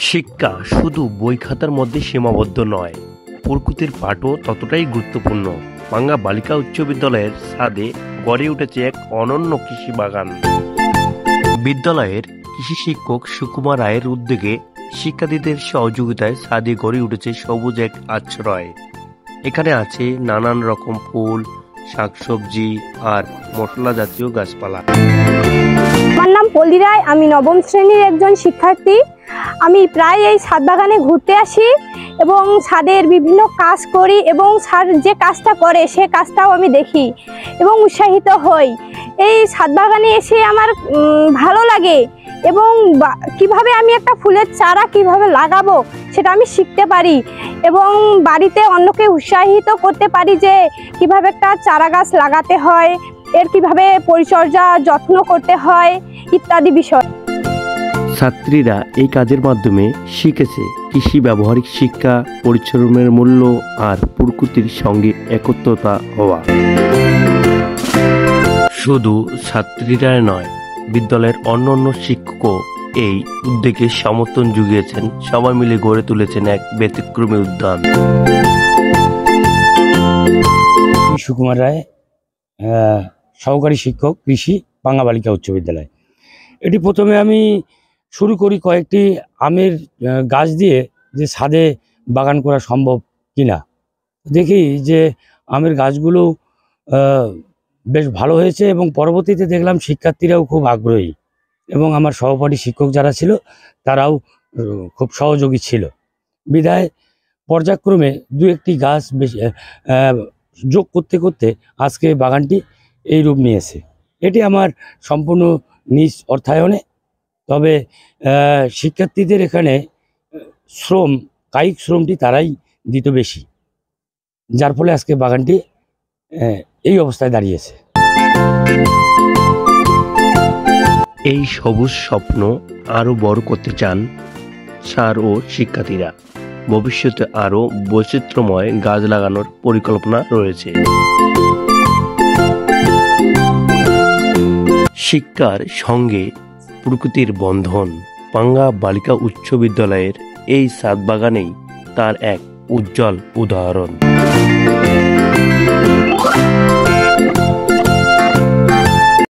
শিক্ষা শুধু বই খাতার মধ্যে সীমাবদ্ধ নয়, প্রকৃতির পাঠও ততটাই গুরুত্বপূর্ণ। পাঙ্গা বালিকা উচ্চ বিদ্যালয়ের ছাদে গড়ে উঠেছে এক অনন্য কৃষি বাগান। বিদ্যালয়ের কৃষি শিক্ষক সুকুমার রায়ের উদ্যোগে শিক্ষার্থীদের সহযোগিতায় ছাদে গড়ে উঠেছে সবুজ এক আশ্রয়। এখানে আছে নানান রকম ফুল, শাকসবজি আর মশলা জাতীয় গাছপালা। আমার নাম পল্লী রায়, আমি নবম শ্রেণীর একজন শিক্ষার্থী। আমি প্রায় এই ছাদ বাগানে ঘুরতে আসি এবং ছাদের বিভিন্ন কাজ করি এবং স্যার যে কাজটা করে সে কাজটাও আমি দেখি এবং উৎসাহিত হই। এই ছাদ বাগানে এসে আমার ভালো লাগে এবং কিভাবে আমি একটা ফুলের চারা কিভাবে লাগাবো সেটা আমি শিখতে পারি এবং বাড়িতে অন্যকে উৎসাহিত করতে পারি যে কিভাবে একটা চারা গাছ লাগাতে হয়, এর কিভাবে পরিচর্যা যত্ন করতে হয় ইত্যাদি বিষয়। ছাত্রীরা এই কাজের মাধ্যমে শিখেছে কৃষি ব্যবহারিক শিক্ষা, পরিশ্রমের মূল্য আর প্রকৃতির সঙ্গে একত্রতা হওয়া। শুধু ছাত্রীরাই নয়, বিদ্যালয়ের অন্যান্য শিক্ষকও এই উদ্যোগে সমর্থন জুগিয়েছেন। সবাই মিলে গড়ে তুলেছেন এক ব্যতিক্রমী উদ্যান। সুকুমার রায়, সহকারী শিক্ষক কৃষি, পাঙ্গা বালিকা উচ্চ বিদ্যালয়। এটি প্রথমে আমি শুরু করি কয়েকটি আমের গাছ দিয়ে, যে ছাদে বাগান করা সম্ভব কিনা। দেখি যে আমের গাছগুলো বেশ ভালো হয়েছে এবং পরবর্তীতে দেখলাম শিক্ষার্থীরাও খুব আগ্রহী এবং আমার সহপাঠী শিক্ষক যারা ছিল তারাও খুব সহযোগী ছিল। বিধায় পর্যায়ক্রমে দু একটি গাছ বেশ যোগ করতে করতে আজকে বাগানটি এই রূপ নিয়েছে। এটি আমার সম্পূর্ণ নিজ অর্থায়নে। তবে শিক্ষার্থীদের এখানে কায়িক শ্রমটি তারাই দিত বেশি, যার ফলে আজকে বাগানটি এই অবস্থায় দাঁড়িয়েছে। এই সবুজ স্বপ্ন আরো বড় করতে চান স্যার ও শিক্ষার্থীরা। ভবিষ্যতে আরো বৈচিত্র্যময় গাছ লাগানোর পরিকল্পনা রয়েছে। শিক্ষার সঙ্গে প্রকৃতির বন্ধন পাঙ্গা বালিকা উচ্চ বিদ্যালয়ের এই ছাদ বাগানেই তার এক উজ্জ্বল উদাহরণ।